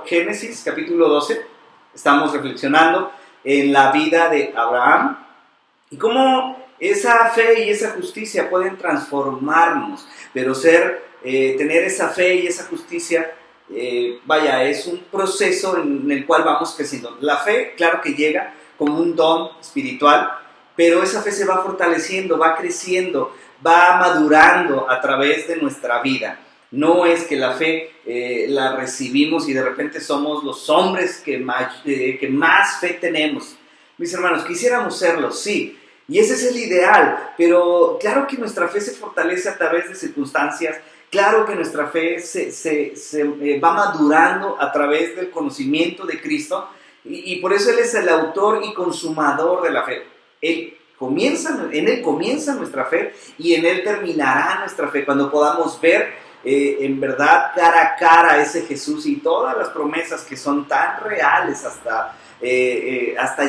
Génesis capítulo 12. Estamos reflexionando en la vida de Abraham y cómo esa fe y esa justicia pueden transformarnos, pero tener esa fe y esa justicia, es un proceso en el cual vamos creciendo. La fe, claro que llega como un don espiritual, pero esa fe se va fortaleciendo, va creciendo, va madurando a través de nuestra vida. No es que la fe la recibimos y de repente somos los hombres que más fe tenemos. Mis hermanos, quisiéramos serlo, sí, y ese es el ideal, pero claro que nuestra fe se fortalece a través de circunstancias, claro que nuestra fe se va madurando a través del conocimiento de Cristo, y por eso Él es el autor y consumador de la fe. En Él comienza nuestra fe y en Él terminará nuestra fe, cuando podamos ver en verdad cara a cara a ese Jesús y todas las promesas que son tan reales hasta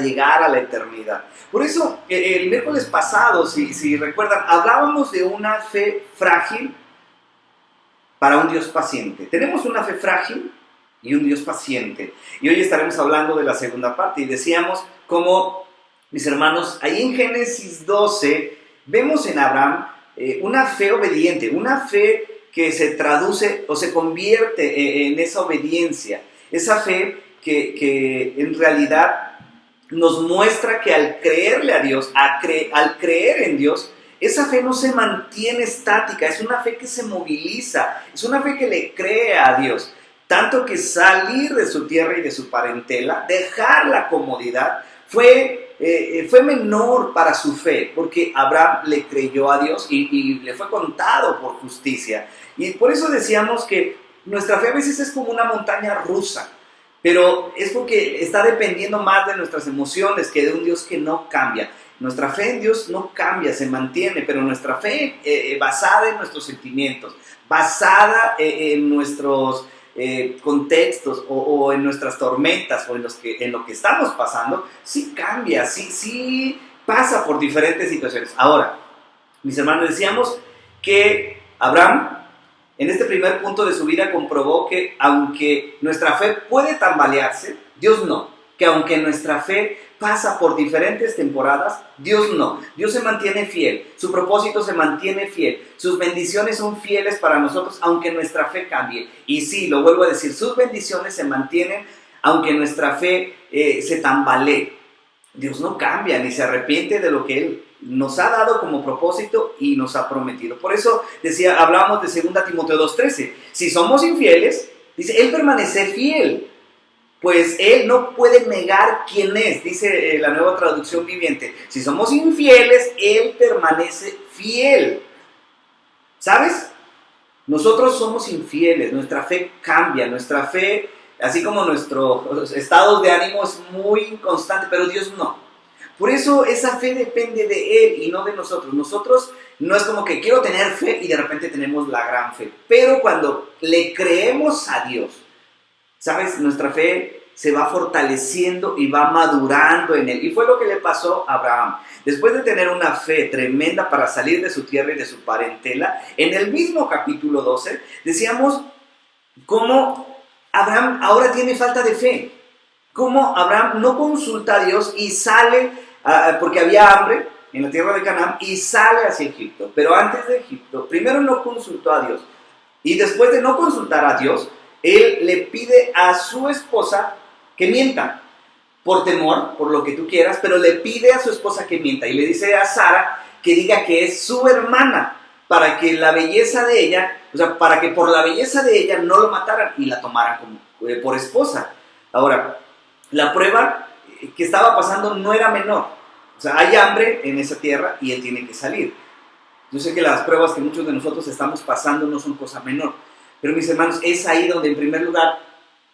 llegar a la eternidad. Por eso el miércoles pasado, si recuerdan, hablábamos de una fe frágil para un Dios paciente. Tenemos una fe frágil y un Dios paciente, y hoy estaremos hablando de la segunda parte, y decíamos cómo, mis hermanos, ahí en Génesis 12 vemos en Abraham una fe obediente, una fe que se traduce o se convierte en esa obediencia, esa fe que en realidad nos muestra que al creerle a Dios, al creer en Dios, esa fe no se mantiene estática, es una fe que se moviliza, es una fe que le cree a Dios, tanto que salir de su tierra y de su parentela, dejar la comodidad, fue menor para su fe, porque Abraham le creyó a Dios y le fue contado por justicia. Y por eso decíamos que nuestra fe a veces es como una montaña rusa, pero es porque está dependiendo más de nuestras emociones que de un Dios que no cambia. Nuestra fe en Dios no cambia, se mantiene, pero nuestra fe basada en nuestros sentimientos, basada en nuestros contextos o en nuestras tormentas o en lo que estamos pasando, sí cambia, sí pasa por diferentes situaciones. Ahora, mis hermanos, decíamos que Abraham en este primer punto de su vida comprobó que aunque nuestra fe puede tambalearse, Dios no. Que aunque nuestra fe pasa por diferentes temporadas, Dios no. Dios se mantiene fiel, su propósito se mantiene fiel, sus bendiciones son fieles para nosotros aunque nuestra fe cambie. Y sí, lo vuelvo a decir, sus bendiciones se mantienen aunque nuestra fe se tambalee. Dios no cambia ni se arrepiente de lo que Él nos ha dado como propósito y nos ha prometido. Por eso hablábamos de 2 Timoteo 2:13. Si somos infieles, dice, Él permanece fiel, pues Él no puede negar quién es, dice la Nueva Traducción Viviente. Si somos infieles, Él permanece fiel. ¿Sabes? Nosotros somos infieles, nuestra fe cambia, nuestra fe, así como nuestro estado de ánimo es muy inconstante, pero Dios no. Por eso esa fe depende de Él y no de nosotros. Nosotros no es como que quiero tener fe y de repente tenemos la gran fe. Pero cuando le creemos a Dios, ¿sabes? Nuestra fe se va fortaleciendo y va madurando en Él. Y fue lo que le pasó a Abraham. Después de tener una fe tremenda para salir de su tierra y de su parentela, en el mismo capítulo 12, decíamos cómo Abraham ahora tiene falta de fe. Cómo Abraham no consulta a Dios y sale, porque había hambre en la tierra de Canaán, y sale hacia Egipto. Pero antes de Egipto, primero no consultó a Dios. Y después de no consultar a Dios, él le pide a su esposa que mienta, por temor, por lo que tú quieras, pero le pide a su esposa que mienta. Y le dice a Sara que diga que es su hermana, para que la belleza de ella, para que por la belleza de ella no lo mataran y la tomaran como, por esposa. Ahora, la prueba que estaba pasando no era menor. O sea, hay hambre en esa tierra y él tiene que salir. Yo sé que las pruebas que muchos de nosotros estamos pasando no son cosa menor. Pero mis hermanos, es ahí donde en primer lugar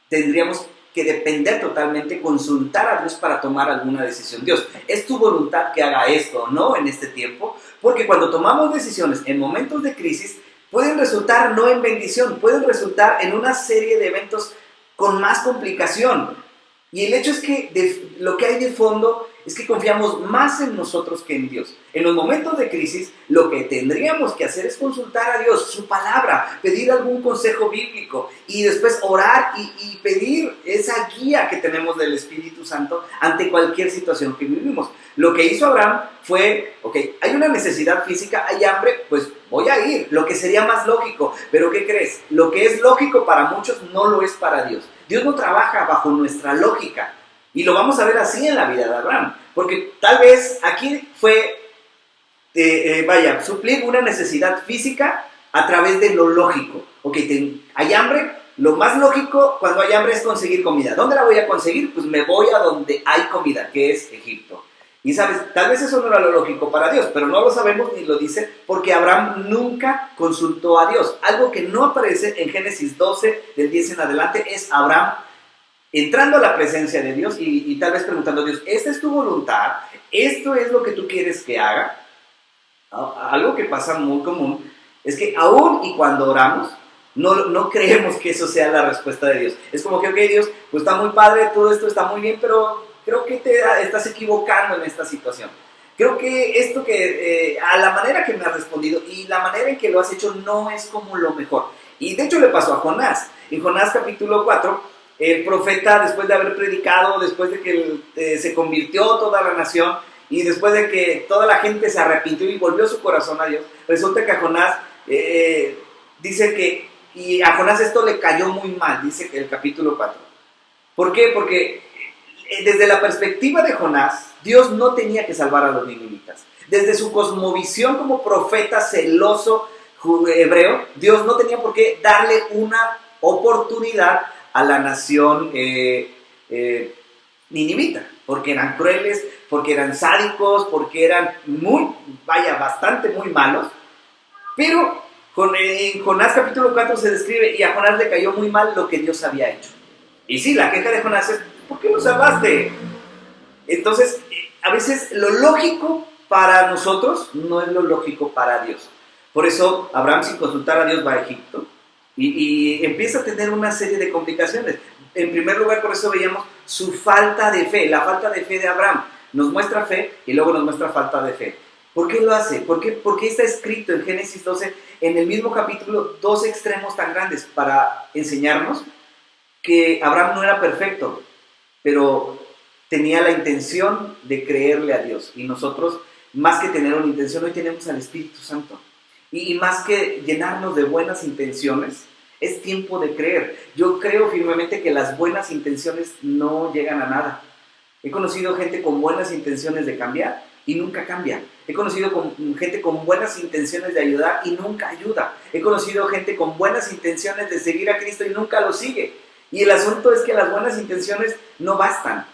tendríamos que depender totalmente, consultar a Dios para tomar alguna decisión. Dios, ¿es tu voluntad que haga esto o no en este tiempo? Porque cuando tomamos decisiones en momentos de crisis, pueden resultar no en bendición, pueden resultar en una serie de eventos con más complicación. Y el hecho es que lo que hay de fondo es que confiamos más en nosotros que en Dios. En los momentos de crisis, lo que tendríamos que hacer es consultar a Dios, su palabra, pedir algún consejo bíblico y después orar y pedir esa guía que tenemos del Espíritu Santo ante cualquier situación que vivimos. Lo que hizo Abraham fue, ok, hay una necesidad física, hay hambre, pues voy a ir, lo que sería más lógico. Pero ¿qué crees? Lo que es lógico para muchos no lo es para Dios. Dios no trabaja bajo nuestra lógica. Y lo vamos a ver así en la vida de Abraham. Porque tal vez aquí fue, suplir una necesidad física a través de lo lógico. Ok, hay hambre, lo más lógico cuando hay hambre es conseguir comida. ¿Dónde la voy a conseguir? Pues me voy a donde hay comida, que es Egipto. Y sabes, tal vez eso no era lo lógico para Dios, pero no lo sabemos ni lo dice porque Abraham nunca consultó a Dios. Algo que no aparece en Génesis 12, del 10 en adelante, es Abraham entrando a la presencia de Dios y tal vez preguntando a Dios, ¿esta es tu voluntad? ¿Esto es lo que tú quieres que haga? Algo que pasa muy común es que aún y cuando oramos, no creemos que eso sea la respuesta de Dios. Es como que, ok, Dios, pues está muy padre, todo esto está muy bien, pero creo que te estás equivocando en esta situación. Creo que esto que, a la manera que me has respondido y la manera en que lo has hecho no es como lo mejor. Y de hecho le pasó a Jonás. En Jonás capítulo 4, el profeta, después de haber predicado, después de que se convirtió toda la nación y después de que toda la gente se arrepintió y volvió su corazón a Dios, resulta que a Jonás dice que, y a Jonás esto le cayó muy mal, dice el capítulo 4. ¿Por qué? Porque desde la perspectiva de Jonás, Dios no tenía que salvar a los ninivitas. Desde su cosmovisión como profeta celoso hebreo, Dios no tenía por qué darle una oportunidad a la nación ninivita, porque eran crueles, porque eran sádicos, porque eran bastante muy malos. Pero en Jonás capítulo 4 se describe, y a Jonás le cayó muy mal lo que Dios había hecho. Y sí, la queja de Jonás es, ¿por qué lo salvaste? Entonces, a veces lo lógico para nosotros no es lo lógico para Dios. Por eso, Abraham, sin consultar a Dios, va a Egipto y empieza a tener una serie de complicaciones. En primer lugar, por eso veíamos su falta de fe, la falta de fe de Abraham. Nos muestra fe y luego nos muestra falta de fe. ¿Por qué lo hace? ¿Por qué está escrito en Génesis 12, en el mismo capítulo, dos extremos tan grandes para enseñarnos que Abraham no era perfecto, pero tenía la intención de creerle a Dios? Y nosotros, más que tener una intención, hoy tenemos al Espíritu Santo. Y más que llenarnos de buenas intenciones, es tiempo de creer. Yo creo firmemente que las buenas intenciones no llegan a nada. He conocido gente con buenas intenciones de cambiar y nunca cambia. He conocido gente con buenas intenciones de ayudar y nunca ayuda. He conocido gente con buenas intenciones de seguir a Cristo y nunca lo sigue. Y el asunto es que las buenas intenciones no bastan.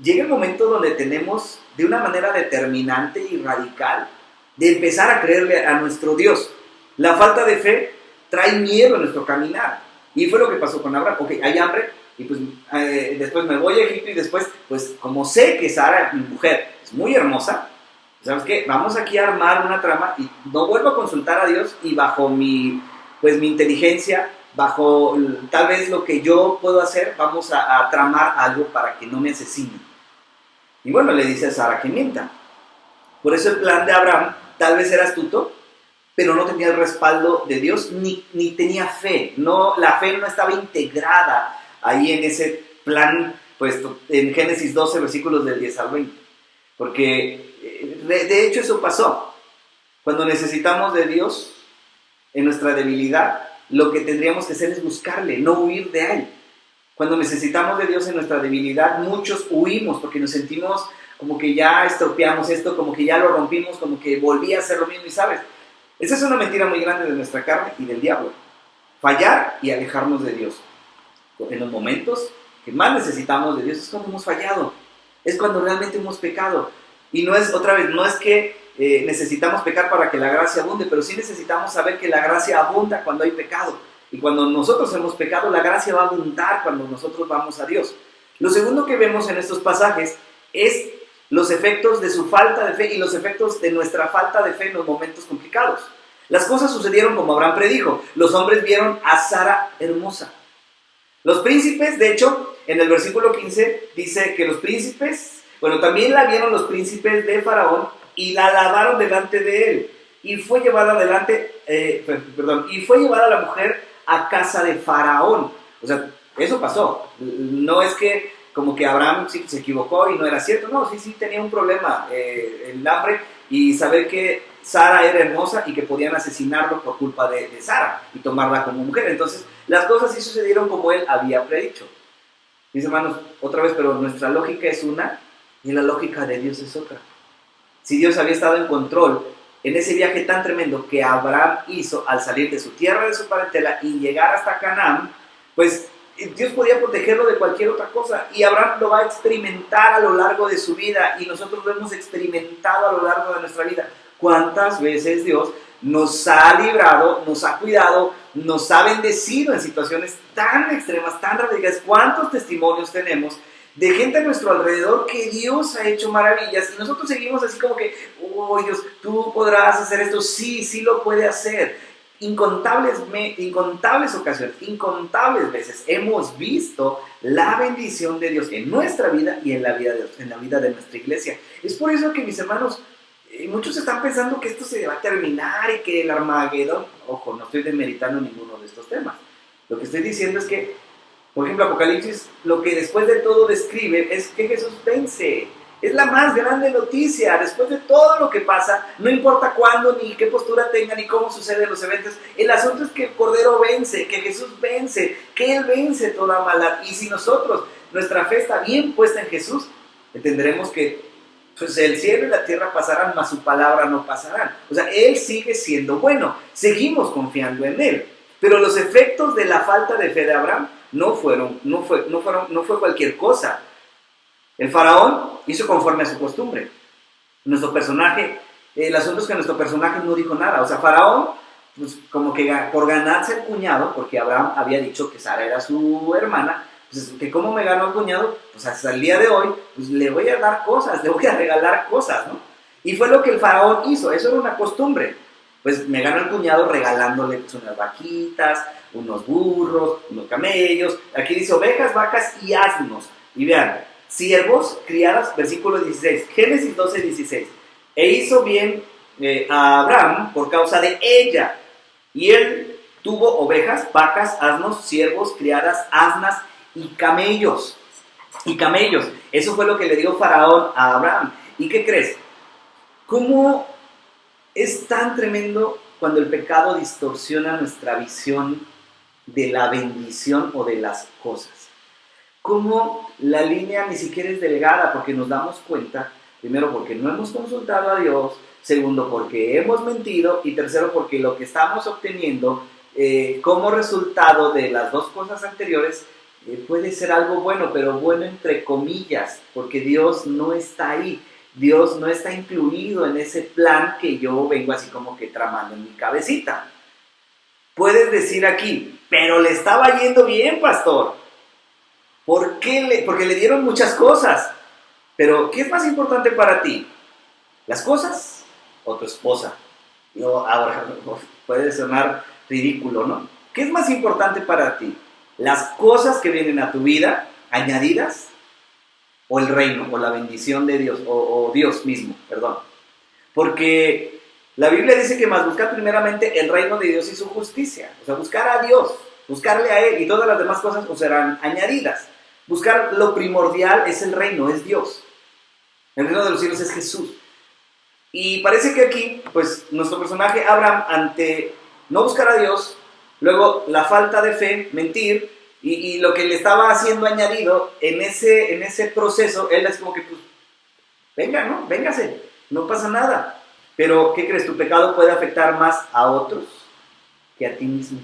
Llega el momento donde tenemos, de una manera determinante y radical, de empezar a creerle a nuestro Dios. La falta de fe trae miedo a nuestro caminar. Y fue lo que pasó con Abraham. Ok, hay hambre, y pues después me voy a Egipto, y después, pues como sé que Sara, mi mujer, es muy hermosa, ¿sabes qué? Vamos aquí a armar una trama, y no vuelvo a consultar a Dios, y bajo mi inteligencia, bajo tal vez lo que yo puedo hacer, vamos a tramar algo para que no me asesinen. Y bueno, le dice a Sara que mienta. Por eso el plan de Abraham tal vez era astuto, pero no tenía el respaldo de Dios, ni tenía fe. La fe no estaba integrada ahí en ese plan, pues en Génesis 12, versículos del 10 al 20. Porque de hecho eso pasó. Cuando necesitamos de Dios en nuestra debilidad, lo que tendríamos que hacer es buscarle, no huir de él. Cuando necesitamos de Dios en nuestra debilidad, muchos huimos porque nos sentimos como que ya estropeamos esto, como que ya lo rompimos, como que volví a hacer lo mismo. Y sabes, esa es una mentira muy grande de nuestra carne y del diablo. Fallar y alejarnos de Dios. En los momentos que más necesitamos de Dios es cuando hemos fallado, es cuando realmente hemos pecado. Y no es, otra vez, no es que necesitamos pecar para que la gracia abunde, pero sí necesitamos saber que la gracia abunda cuando hay pecado. Y cuando nosotros hemos pecado, la gracia va a abundar cuando nosotros vamos a Dios. Lo segundo que vemos en estos pasajes es los efectos de su falta de fe y los efectos de nuestra falta de fe en los momentos complicados. Las cosas sucedieron como Abraham predijo. Los hombres vieron a Sara hermosa. Los príncipes, de hecho, en el versículo 15 dice que los príncipes Bueno, también la vieron los príncipes de Faraón y la alabaron delante de él. Y fue llevada y fue llevada la mujer a casa de Faraón. O sea, eso pasó. No es que como que Abraham sí se equivocó y no era cierto. No, sí tenía un problema, el hambre y saber que Sara era hermosa y que podían asesinarlo por culpa de Sara y tomarla como mujer. Entonces, las cosas sí sucedieron como él había predicho. Mis hermanos, otra vez, pero nuestra lógica es una y la lógica de Dios es otra. Si Dios había estado en control en ese viaje tan tremendo que Abraham hizo al salir de su tierra, de su parentela y llegar hasta Canaán, pues Dios podía protegerlo de cualquier otra cosa y Abraham lo va a experimentar a lo largo de su vida y nosotros lo hemos experimentado a lo largo de nuestra vida. ¿Cuántas veces Dios nos ha librado, nos ha cuidado, nos ha bendecido en situaciones tan extremas, tan radicales? ¿Cuántos testimonios tenemos de gente a nuestro alrededor que Dios ha hecho maravillas y nosotros seguimos así como que, oh Dios, tú podrás hacer esto? Sí lo puede hacer. Incontables ocasiones, incontables veces hemos visto la bendición de Dios en nuestra vida y en la vida de nuestra iglesia. Es por eso que, mis hermanos, muchos están pensando que esto se va a terminar y que el Armagedón, ojo, no estoy demeritando ninguno de estos temas. Lo que estoy diciendo es que, por ejemplo, Apocalipsis, lo que después de todo describe es que Jesús vence. Es la más grande noticia. Después de todo lo que pasa, no importa cuándo, ni qué postura tenga, ni cómo suceden los eventos, el asunto es que el Cordero vence, que Jesús vence, que Él vence toda maldad. Y si nosotros, nuestra fe está bien puesta en Jesús, entenderemos que pues, el cielo y la tierra pasarán, mas su palabra no pasarán. O sea, Él sigue siendo bueno. Seguimos confiando en Él. Pero los efectos de la falta de fe de Abraham no fue cualquier cosa. El faraón hizo conforme a su costumbre. Nuestro personaje, el asunto es que nuestro personaje no dijo nada. O sea, faraón, pues como que por ganarse el cuñado, porque Abraham había dicho que Sara era su hermana, pues que cómo me ganó el cuñado, pues hasta el día de hoy, pues le voy a dar cosas, le voy a regalar cosas, ¿no? Y fue lo que el faraón hizo, eso era una costumbre. Pues me ganó el cuñado regalándole pues, unas vaquitas, unos burros, unos camellos. Aquí dice ovejas, vacas y asnos. Y vean, siervos, criadas, versículo 16, Génesis 12, 16. E hizo bien a Abraham por causa de ella. Y él tuvo ovejas, vacas, asnos, siervos, criadas, asnas y camellos. Y camellos. Eso fue lo que le dio Faraón a Abraham. ¿Y qué crees? ¿Cómo es tan tremendo cuando el pecado distorsiona nuestra visión de la bendición o de las cosas? Cómo la línea ni siquiera es delgada, porque nos damos cuenta, primero porque no hemos consultado a Dios, segundo porque hemos mentido y tercero porque lo que estamos obteniendo como resultado de las dos cosas anteriores puede ser algo bueno, pero bueno entre comillas, porque Dios no está ahí. Dios no está incluido en ese plan que yo vengo así como que tramando en mi cabecita. Puedes decir aquí, pero le estaba yendo bien, pastor. ¿Por qué? Porque le dieron muchas cosas. Pero, ¿qué es más importante para ti? ¿Las cosas o tu esposa? Ahora, puede sonar ridículo, ¿no? ¿Qué es más importante para ti? ¿Las cosas que vienen a tu vida, añadidas? ¿O el reino, o la bendición de Dios, o Dios mismo, perdón? Porque la Biblia dice que más buscar primeramente el reino de Dios y su justicia. O sea, buscar a Dios, buscarle a Él, y todas las demás cosas os serán añadidas. Buscar lo primordial es el reino, es Dios. El reino de los cielos es Jesús. Y parece que aquí, pues, nuestro personaje Abraham, ante no buscar a Dios, luego la falta de fe, mentir, y lo que le estaba haciendo añadido en ese proceso, él es como que, pues, venga, ¿no? Véngase, no pasa nada. Pero, ¿qué crees? Tu pecado puede afectar más a otros que a ti mismo.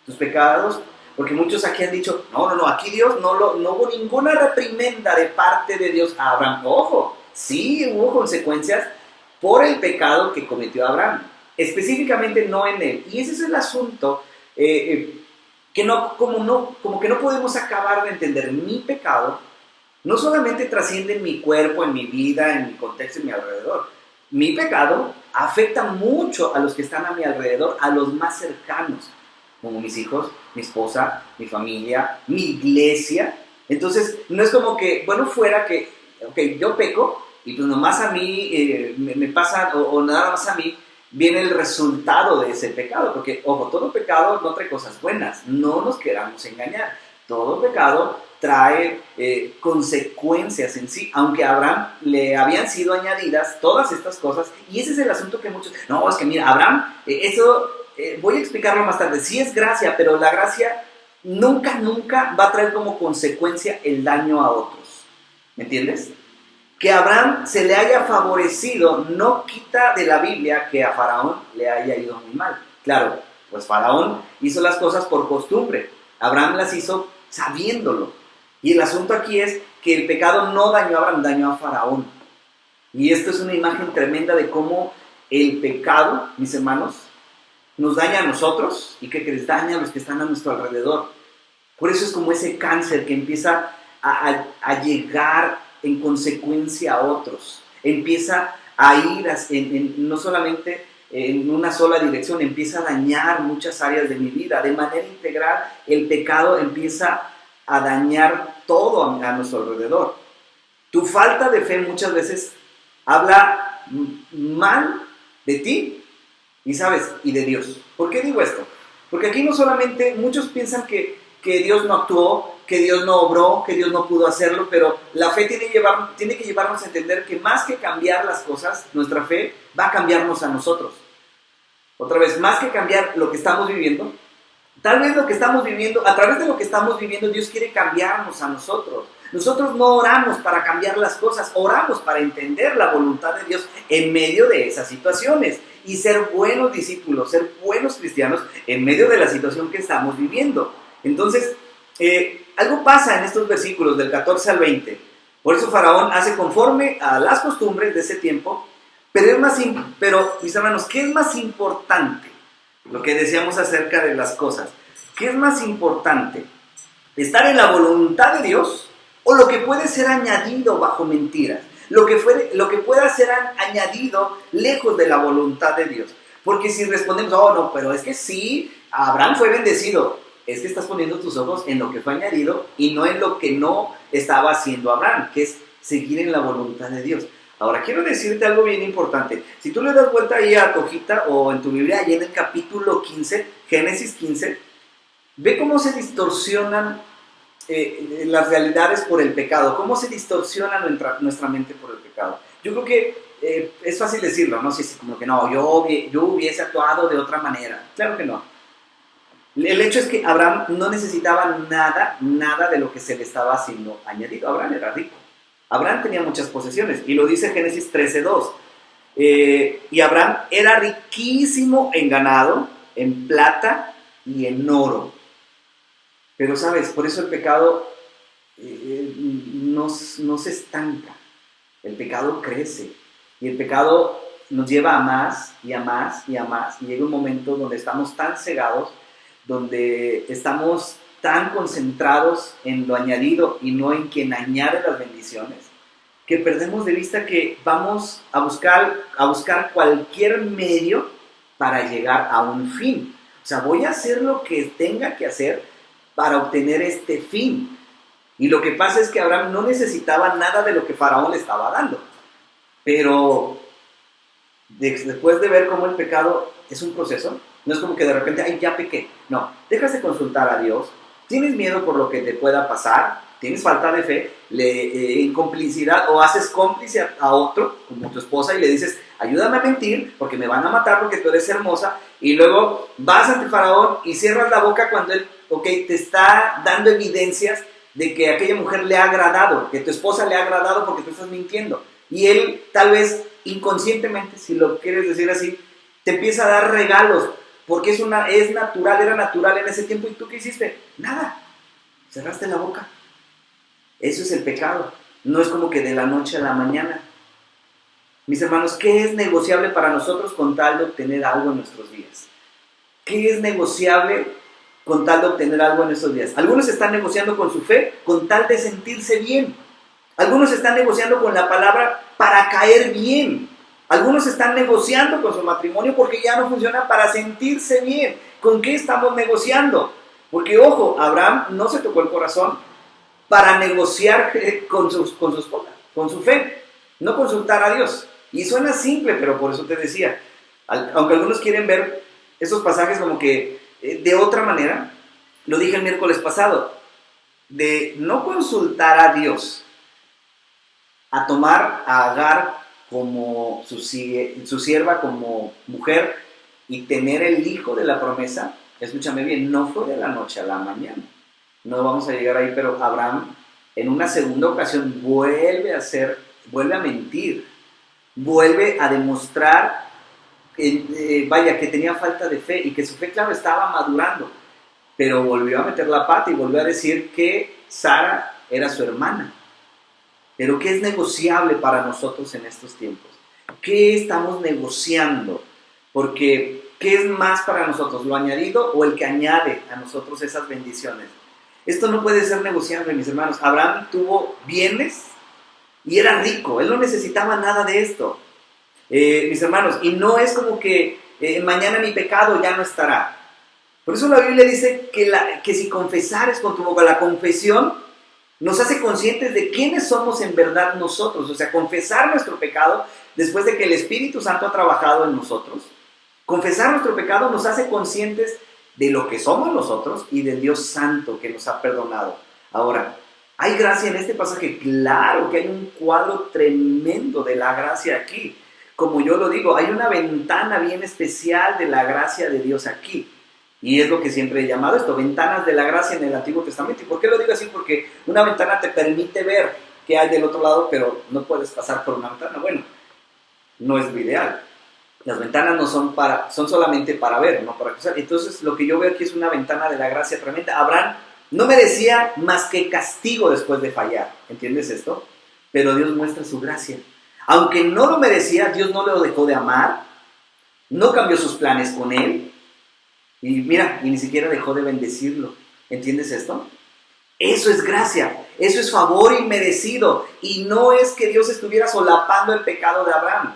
Tus pecados, porque muchos aquí han dicho, no, aquí Dios no hubo ninguna reprimenda de parte de Dios a Abraham. Ojo, sí hubo consecuencias por el pecado que cometió Abraham, específicamente no en él. Y ese es el asunto que como que no podemos acabar de entender. Mi pecado no solamente trasciende en mi cuerpo, en mi vida, en mi contexto, en mi alrededor. Mi pecado afecta mucho a los que están a mi alrededor, a los más cercanos, como mis hijos, mi esposa, mi familia, mi iglesia. Entonces, no es como que, bueno, fuera que ok, yo peco y pues nomás a mí me pasa, o nada más a mí viene el resultado de ese pecado, porque, ojo, todo pecado no trae cosas buenas, no nos queramos engañar, todo pecado trae consecuencias en sí, aunque a Abraham le habían sido añadidas todas estas cosas, y ese es el asunto que muchos, no, es que mira, Abraham, voy a explicarlo más tarde, sí es gracia, pero la gracia nunca va a traer como consecuencia el daño a otros, ¿me entiendes? Que a Abraham se le haya favorecido no quita de la Biblia que a Faraón le haya ido muy mal. Claro, pues Faraón hizo las cosas por costumbre, Abraham las hizo sabiéndolo. Y el asunto aquí es que el pecado no dañó a Abraham, dañó a Faraón. Y esto es una imagen tremenda de cómo el pecado, mis hermanos, nos daña a nosotros y que les daña a los que están a nuestro alrededor. Por eso es como ese cáncer que empieza a llegar en consecuencia a otros, empieza a ir no solamente en una sola dirección, empieza a dañar muchas áreas de mi vida. De manera integral, el pecado empieza a dañar todo a nuestro alrededor. Tu falta de fe muchas veces habla mal de ti y, ¿sabes?, y de Dios. ¿Por qué digo esto? Porque aquí no solamente, muchos piensan que Dios no actuó, que Dios no obró, que Dios no pudo hacerlo, pero la fe tiene que llevarnos a entender que más que cambiar las cosas, nuestra fe va a cambiarnos a nosotros. Otra vez, más que cambiar lo que estamos viviendo, tal vez lo que estamos viviendo, a través de lo que estamos viviendo, Dios quiere cambiarnos a nosotros. Nosotros no oramos para cambiar las cosas, oramos para entender la voluntad de Dios en medio de esas situaciones y ser buenos discípulos, ser buenos cristianos en medio de la situación que estamos viviendo. Entonces, algo pasa en estos versículos del 14 al 20. Por eso Faraón hace conforme a las costumbres de ese tiempo, pero mis hermanos, ¿qué es más importante? Lo que decíamos acerca de las cosas. ¿Qué es más importante? ¿Estar en la voluntad de Dios o lo que puede ser añadido bajo mentiras? Lo que pueda ser añadido lejos de la voluntad de Dios. Porque si respondemos, oh no, pero es que sí, Abraham fue bendecido, es que estás poniendo tus ojos en lo que fue añadido y no en lo que no estaba haciendo Abraham, que es seguir en la voluntad de Dios. Ahora, quiero decirte algo bien importante. Si tú le das vuelta ahí a tu hojita o en tu Biblia, ahí en el capítulo 15, Génesis 15, ve cómo se distorsionan las realidades por el pecado, cómo se distorsiona nuestra mente por el pecado. Yo creo que es fácil decirlo, no sé si como que no, yo hubiese actuado de otra manera. Claro que no. El hecho es que Abraham no necesitaba nada de lo que se le estaba haciendo añadido. Abraham era rico. Abraham tenía muchas posesiones, y lo dice Génesis 13:2. Y Abraham era riquísimo en ganado, en plata y en oro. Pero, ¿sabes? Por eso el pecado no se estanca. El pecado crece. Y el pecado nos lleva a más y a más y a más. Y llega un momento donde estamos tan cegados, donde estamos tan concentrados en lo añadido y no en quien añade las bendiciones, que perdemos de vista que vamos a buscar cualquier medio para llegar a un fin. O sea, voy a hacer lo que tenga que hacer para obtener este fin. Y lo que pasa es que Abraham no necesitaba nada de lo que Faraón le estaba dando. Pero después de ver cómo el pecado es un proceso, no es como que de repente, ay, ya pequé. No, dejas de consultar a Dios, tienes miedo por lo que te pueda pasar, tienes falta de fe, en complicidad, o haces cómplice a otro, como tu esposa, y le dices, ayúdame a mentir, porque me van a matar porque tú eres hermosa, y luego vas ante Faraón y cierras la boca cuando él, te está dando evidencias de que a aquella mujer le ha agradado, que tu esposa le ha agradado porque tú estás mintiendo. Y él, tal vez inconscientemente, si lo quieres decir así, te empieza a dar regalos, porque era natural en ese tiempo. ¿Y tú qué hiciste? Nada, cerraste la boca. Eso es el pecado. No es como que de la noche a la mañana. Mis hermanos, ¿qué es negociable para nosotros con tal de obtener algo en nuestros días? ¿Qué es negociable con tal de obtener algo en nuestros días? Algunos están negociando con su fe con tal de sentirse bien. Algunos están negociando con la palabra para caer bien. Algunos están negociando con su matrimonio porque ya no funciona para sentirse bien. ¿Con qué estamos negociando? Porque, ojo, Abraham no se tocó el corazón para negociar con su esposa. con su fe, no consultar a Dios. Y suena simple, pero por eso te decía, aunque algunos quieren ver esos pasajes como que de otra manera, lo dije el miércoles pasado, de no consultar a Dios, a tomar a Agar como su sierva, como mujer, y tener el hijo de la promesa, escúchame bien, no fue de la noche a la mañana. No vamos a llegar ahí, pero Abraham en una segunda ocasión vuelve a mentir, vuelve a demostrar que tenía falta de fe y que su fe, claro, estaba madurando, pero volvió a meter la pata y volvió a decir que Sara era su hermana. Pero ¿qué es negociable para nosotros en estos tiempos? ¿Qué estamos negociando? Porque ¿qué es más para nosotros? ¿Lo añadido o el que añade a nosotros esas bendiciones? Esto no puede ser negociable, mis hermanos. Abraham tuvo bienes y era rico. Él no necesitaba nada de esto. Mis hermanos, y no es como que mañana mi pecado ya no estará. Por eso la Biblia dice que si confesares con tu boca, la confesión nos hace conscientes de quiénes somos en verdad nosotros. O sea, confesar nuestro pecado después de que el Espíritu Santo ha trabajado en nosotros. Confesar nuestro pecado nos hace conscientes de lo que somos nosotros y del Dios Santo que nos ha perdonado. Ahora, ¿hay gracia en este pasaje? Claro que hay un cuadro tremendo de la gracia aquí. Como yo lo digo, hay una ventana bien especial de la gracia de Dios aquí. Y es lo que siempre he llamado esto, ventanas de la gracia en el Antiguo Testamento. ¿Y por qué lo digo así? Porque una ventana te permite ver qué hay del otro lado, pero no puedes pasar por una ventana. Bueno, no es lo ideal. Las ventanas no son solamente para ver, no para cruzar. Entonces, lo que yo veo aquí es una ventana de la gracia tremenda. Abraham no merecía más que castigo después de fallar. ¿Entiendes esto? Pero Dios muestra su gracia. Aunque no lo merecía, Dios no lo dejó de amar, no cambió sus planes con él, y mira, y ni siquiera dejó de bendecirlo. ¿Entiendes esto? Eso es gracia, eso es favor inmerecido, y no es que Dios estuviera solapando el pecado de Abraham.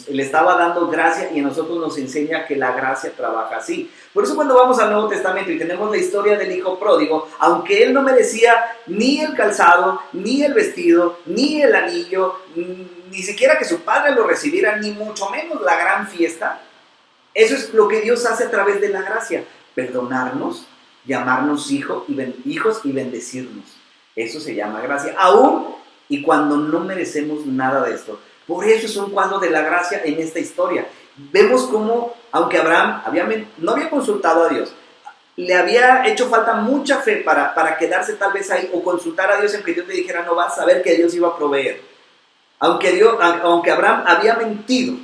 Le estaba dando gracia y a nosotros nos enseña que la gracia trabaja así. Por eso cuando vamos al Nuevo Testamento y tenemos la historia del hijo pródigo, aunque él no merecía ni el calzado, ni el vestido, ni el anillo, ni siquiera que su padre lo recibiera, ni mucho menos la gran fiesta, eso es lo que Dios hace a través de la gracia, perdonarnos, llamarnos hijos y bendecirnos. Eso se llama gracia, aún y cuando no merecemos nada de esto. Por eso es un cuadro de la gracia en esta historia. Vemos cómo, aunque Abraham no había consultado a Dios, le había hecho falta mucha fe para quedarse tal vez ahí o consultar a Dios, aunque Dios le dijera no vas a saber que Dios iba a proveer. Aunque Abraham había mentido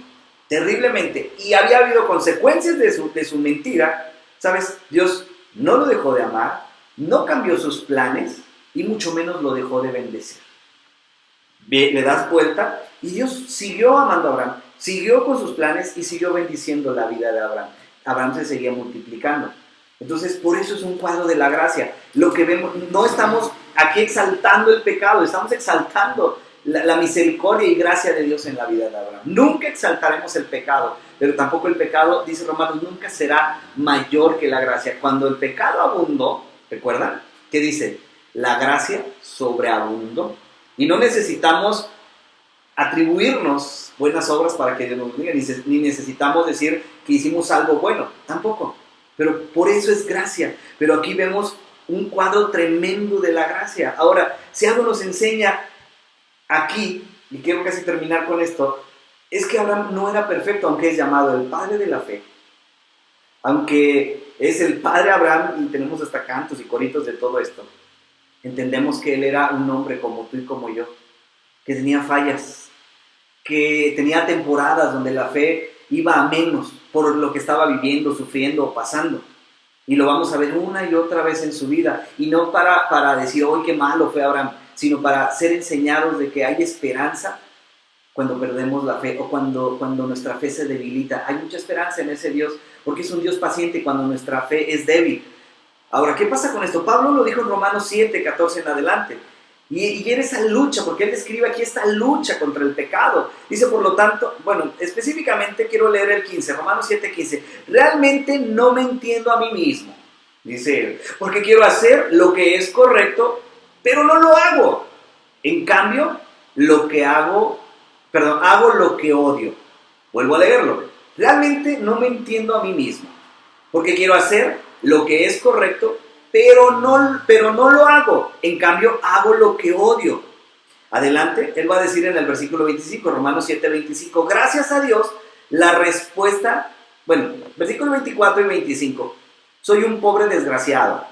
terriblemente y había habido consecuencias de su mentira, ¿sabes? Dios no lo dejó de amar, no cambió sus planes y mucho menos lo dejó de bendecir. Le das vuelta y Dios siguió amando a Abraham, siguió con sus planes y siguió bendiciendo la vida de Abraham. Abraham se seguía multiplicando. Entonces, por eso es un cuadro de la gracia. Lo que vemos, no estamos aquí exaltando el pecado, estamos exaltando la misericordia y gracia de Dios en la vida de Abraham. Nunca exaltaremos el pecado, pero tampoco el pecado, dice Romanos, nunca será mayor que la gracia. Cuando el pecado abundó, ¿recuerdan? ¿Qué dice? La gracia sobreabundó. Y no necesitamos atribuirnos buenas obras para que Dios nos bendiga, ni necesitamos decir que hicimos algo bueno, tampoco. Pero por eso es gracia. Pero aquí vemos un cuadro tremendo de la gracia. Ahora, si algo nos enseña aquí, y quiero casi terminar con esto, es que Abraham no era perfecto, aunque es llamado el padre de la fe. Aunque es el padre Abraham, y tenemos hasta cantos y coritos de todo esto, entendemos que él era un hombre como tú y como yo, que tenía fallas, que tenía temporadas donde la fe iba a menos por lo que estaba viviendo, sufriendo o pasando. Y lo vamos a ver una y otra vez en su vida. Y no para decir, ¡ay, qué malo fue Abraham!, sino para ser enseñados de que hay esperanza cuando perdemos la fe o cuando nuestra fe se debilita. Hay mucha esperanza en ese Dios, porque es un Dios paciente cuando nuestra fe es débil. Ahora, ¿qué pasa con esto? Pablo lo dijo en Romanos 7, 14 en adelante. Y era esa lucha, porque él describe aquí esta lucha contra el pecado. Dice, por lo tanto, bueno, específicamente quiero leer el 15, Romanos 7, 15. Realmente no me entiendo a mí mismo, dice él, porque quiero hacer lo que es correcto, pero no lo hago. En cambio, lo que hago, perdón, hago lo que odio. Vuelvo a leerlo. Realmente no me entiendo a mí mismo, porque quiero hacer lo que es correcto, pero no lo hago. En cambio, hago lo que odio. Adelante, él va a decir en el versículo 25, Romanos 7:25, gracias a Dios, la respuesta, bueno, versículo 24 y 25, soy un pobre desgraciado,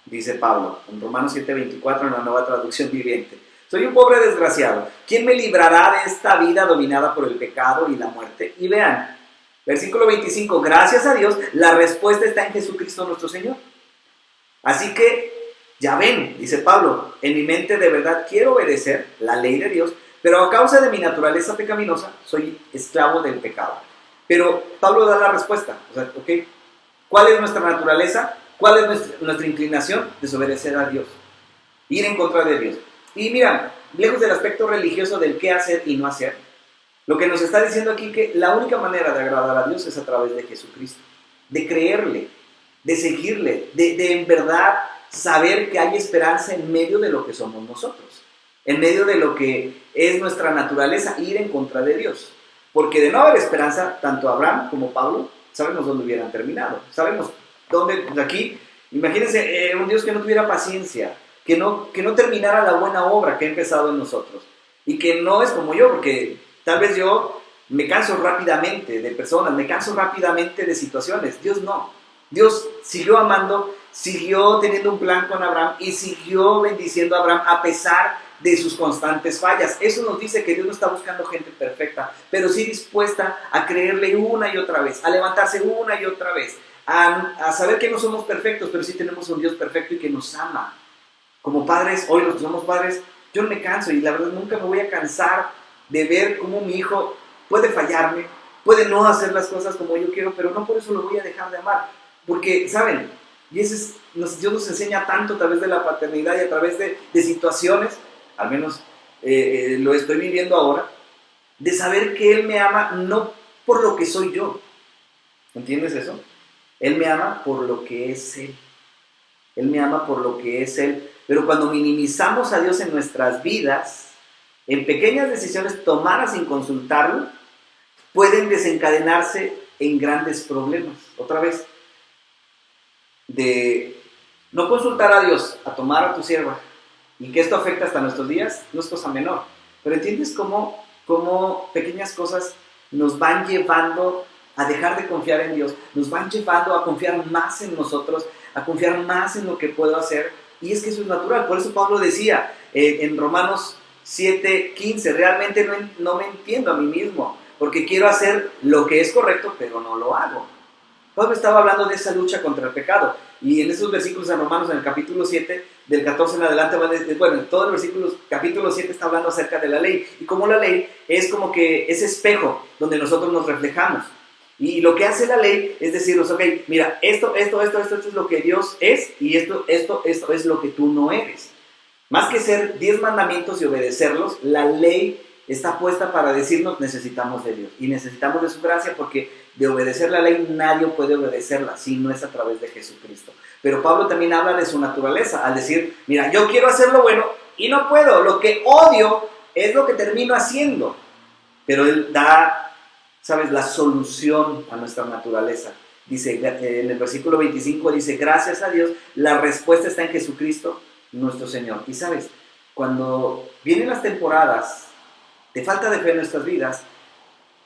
dice Pablo, en Romanos 7:24 en la Nueva Traducción Viviente. Soy un pobre desgraciado. ¿Quién me librará de esta vida dominada por el pecado y la muerte? Y vean, versículo 25, gracias a Dios, la respuesta está en Jesucristo nuestro Señor. Así que, ya ven, dice Pablo, en mi mente de verdad quiero obedecer la ley de Dios, pero a causa de mi naturaleza pecaminosa, soy esclavo del pecado. Pero Pablo da la respuesta, o sea, ¿ok? ¿Cuál es nuestra naturaleza? ¿Cuál es nuestra inclinación? Desobedecer a Dios, ir en contra de Dios. Y mira, lejos del aspecto religioso del qué hacer y no hacer, lo que nos está diciendo aquí que la única manera de agradar a Dios es a través de Jesucristo, de creerle, de seguirle, de en verdad saber que hay esperanza en medio de lo que somos nosotros, en medio de lo que es nuestra naturaleza, ir en contra de Dios. Porque de no haber esperanza, tanto Abraham como Pablo, sabemos dónde hubieran terminado. Sabemos dónde, pues aquí, imagínense un Dios que no tuviera paciencia, que no terminara la buena obra que ha empezado en nosotros. Y que no es como yo, porque tal vez yo me canso rápidamente de personas, me canso rápidamente de situaciones. Dios no. Dios siguió amando, siguió teniendo un plan con Abraham y siguió bendiciendo a Abraham a pesar de sus constantes fallas. Eso nos dice que Dios no está buscando gente perfecta, pero sí dispuesta a creerle una y otra vez, a levantarse una y otra vez, a saber que no somos perfectos, pero sí tenemos un Dios perfecto y que nos ama. Como padres, hoy los que somos padres, yo no me canso y la verdad nunca me voy a cansar de ver cómo mi hijo puede fallarme, puede no hacer las cosas como yo quiero, pero no por eso lo voy a dejar de amar. Porque, ¿saben? Y Dios nos enseña tanto a través de la paternidad y a través de situaciones, al menos lo estoy viviendo ahora, de saber que Él me ama no por lo que soy yo. ¿Entiendes eso? Él me ama por lo que es Él. Él me ama por lo que es Él. Pero cuando minimizamos a Dios en nuestras vidas, en pequeñas decisiones tomadas sin consultarlo, pueden desencadenarse en grandes problemas. Otra vez, de no consultar a Dios, a tomar a tu sierva, y que esto afecta hasta nuestros días, no es cosa menor. Pero ¿entiendes cómo pequeñas cosas nos van llevando a dejar de confiar en Dios, nos van llevando a confiar más en nosotros, a confiar más en lo que puedo hacer? Y es que eso es natural. Por eso Pablo decía en Romanos 7:15, realmente no me entiendo a mí mismo, porque quiero hacer lo que es correcto, pero no lo hago. Pablo estaba hablando de esa lucha contra el pecado. Y en esos versículos en Romanos, en el capítulo 7, del 14 en adelante, bueno, en todo el capítulo 7 está hablando acerca de la ley. Y como la ley es como que ese espejo donde nosotros nos reflejamos. Y lo que hace la ley es decirnos, ok, mira, esto es lo que Dios es, y esto es lo que tú no eres. Más que ser 10 mandamientos y obedecerlos, la ley está puesta para decirnos necesitamos de Dios y necesitamos de su gracia, porque de obedecer la ley nadie puede obedecerla si no es a través de Jesucristo. Pero Pablo también habla de su naturaleza al decir, mira, yo quiero hacer lo bueno y no puedo, lo que odio es lo que termino haciendo. Pero él da, ¿sabes?, la solución a nuestra naturaleza. Dice en el versículo 25, dice, gracias a Dios, la respuesta está en Jesucristo nuestro Señor. Y sabes, cuando vienen las temporadas de falta de fe en nuestras vidas,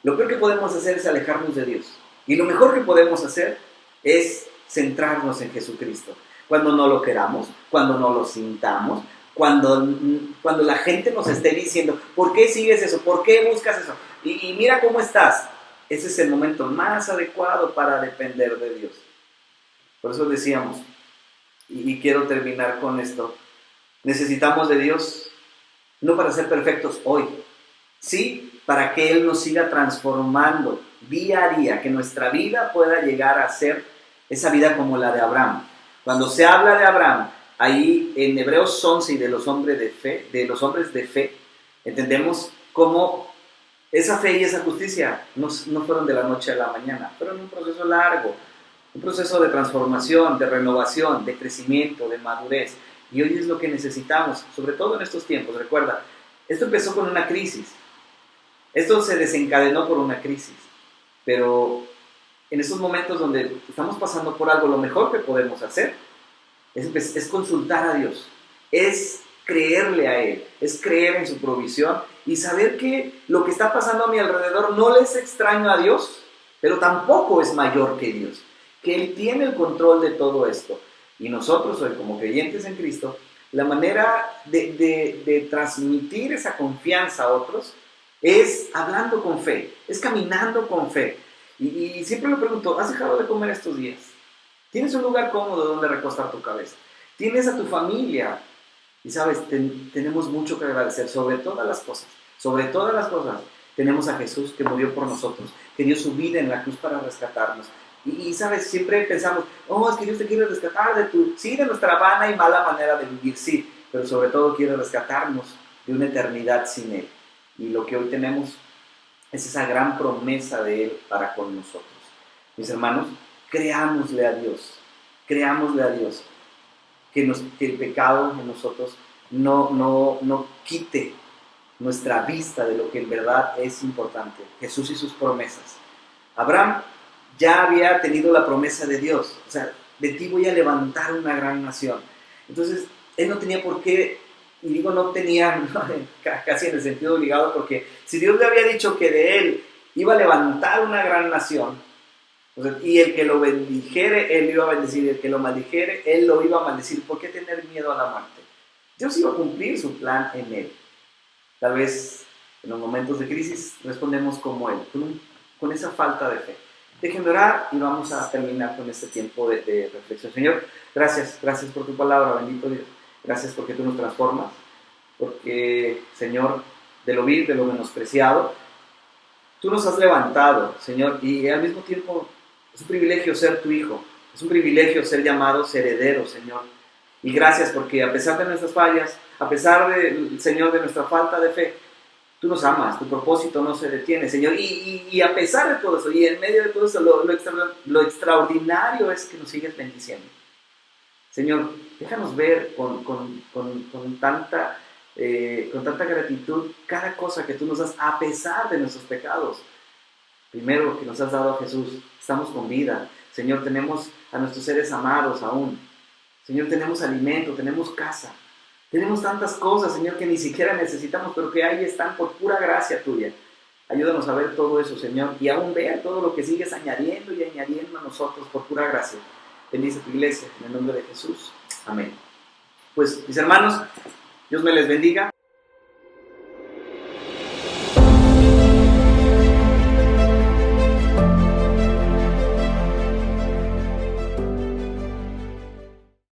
lo peor que podemos hacer es alejarnos de Dios. Y lo mejor que podemos hacer es centrarnos en Jesucristo. Cuando no lo queramos, cuando no lo sintamos, cuando la gente nos esté diciendo, ¿por qué sigues eso? ¿Por qué buscas eso? Y mira cómo estás. Ese es el momento más adecuado para depender de Dios. Por eso decíamos, y quiero terminar con esto, necesitamos de Dios no para ser perfectos hoy, sí, para que Él nos siga transformando día a día, que nuestra vida pueda llegar a ser esa vida como la de Abraham. Cuando se habla de Abraham, ahí en Hebreos 11 y de los hombres de fe, entendemos cómo esa fe y esa justicia no fueron de la noche a la mañana, fueron un proceso largo, un proceso de transformación, de renovación, de crecimiento, de madurez. Y hoy es lo que necesitamos, sobre todo en estos tiempos. Recuerda, Esto empezó con una crisis. Esto se desencadenó por una crisis. Pero en esos momentos donde estamos pasando por algo, lo mejor que podemos hacer es consultar a Dios, es creerle a Él, es creer en su provisión y saber que lo que está pasando a mi alrededor no le es extraño a Dios, pero tampoco es mayor que Dios, que Él tiene el control de todo esto. Y nosotros, hoy como creyentes en Cristo, la manera de transmitir esa confianza a otros es hablando con fe, es caminando con fe. Y siempre le pregunto, ¿has dejado de comer estos días? ¿Tienes un lugar cómodo donde recostar tu cabeza? ¿Tienes a tu familia? Y sabes, tenemos mucho que agradecer sobre todas las cosas. Sobre todas las cosas tenemos a Jesús que murió por nosotros, que dio su vida en la cruz para rescatarnos. Y sabes, siempre pensamos, oh, es que Dios te quiere rescatar de nuestra vana y mala manera de vivir, sí, pero sobre todo quiere rescatarnos de una eternidad sin Él. Y lo que hoy tenemos es esa gran promesa de Él para con nosotros. Mis hermanos, creámosle a Dios, que el pecado en nosotros no quite nuestra vista de lo que en verdad es importante, Jesús y sus promesas. Abraham ya había tenido la promesa de Dios, o sea, de ti voy a levantar una gran nación. Entonces, él no tenía por qué, y digo no tenía, casi en el sentido obligado, porque si Dios le había dicho que de él iba a levantar una gran nación, o sea, y el que lo bendijere, él lo iba a bendecir, y el que lo maldijere, él lo iba a maldecir. ¿Por qué tener miedo a la muerte? Dios iba a cumplir su plan en él. Tal vez en los momentos de crisis respondemos como él, con esa falta de fe. Déjenme orar y vamos a terminar con este tiempo de reflexión. Señor, gracias por tu palabra, bendito Dios. Gracias porque tú nos transformas, porque, Señor, de lo vil, de lo menospreciado, tú nos has levantado, Señor, y al mismo tiempo es un privilegio ser tu hijo, es un privilegio ser llamados herederos, Señor. Y gracias porque a pesar de nuestras fallas, a pesar de, Señor, de nuestra falta de fe, tú nos amas, tu propósito no se detiene, Señor. Y a pesar de todo eso, y en medio de todo eso, lo extraordinario es que nos sigues bendiciendo. Señor, déjanos ver con tanta gratitud cada cosa que tú nos das a pesar de nuestros pecados. Primero, que nos has dado a Jesús, estamos con vida. Señor, tenemos a nuestros seres amados aún. Señor, tenemos alimento, tenemos casa. Tenemos tantas cosas, Señor, que ni siquiera necesitamos, pero que ahí están por pura gracia tuya. Ayúdanos a ver todo eso, Señor, y aún ver todo lo que sigues añadiendo y añadiendo a nosotros por pura gracia. Bendice tu iglesia, en el nombre de Jesús. Amén. Pues, mis hermanos, Dios me les bendiga.